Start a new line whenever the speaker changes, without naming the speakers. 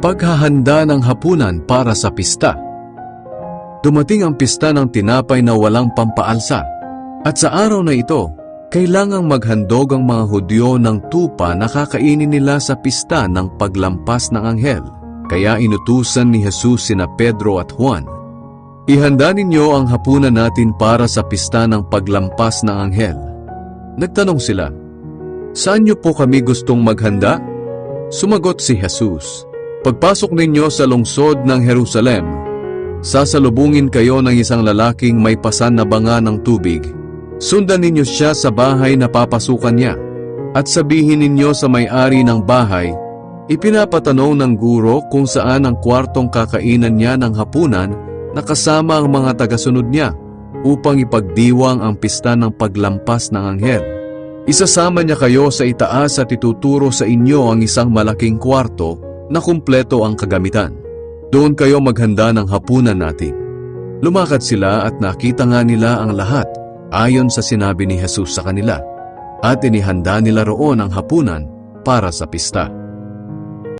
Paghahanda ng hapunan para sa pista. Dumating ang pista ng tinapay na walang pampaalsa. At sa araw na ito, kailangang maghandog ang mga Hudyo ng tupa na kakainin nila sa pista ng paglampas ng anghel. Kaya inutusan ni Jesus sina Pedro at Juan. Ihanda ninyo ang hapunan natin para sa pista ng paglampas ng anghel. Nagtanong sila, "Saan niyo po kami gustong maghanda?" Sumagot si Jesus, "Pagpasok ninyo sa lungsod ng Jerusalem, sasalubungin kayo ng isang lalaking may pasan na banga ng tubig. Sundan ninyo siya sa bahay na papasukan niya, at sabihin ninyo sa may-ari ng bahay, ipinapatanong ng guro kung saan ang kwartong kakainan niya ng hapunan na kasama ang mga tagasunod niya upang ipagdiwang ang pista ng paglampas ng anghel. Isasama niya kayo sa itaas at ituturo sa inyo ang isang malaking kwarto na kumpleto ang kagamitan. Doon kayo maghanda ng hapunan natin." Lumakad sila at nakita nga nila ang lahat ayon sa sinabi ni Jesus sa kanila, at inihanda nila roon ang hapunan para sa pista.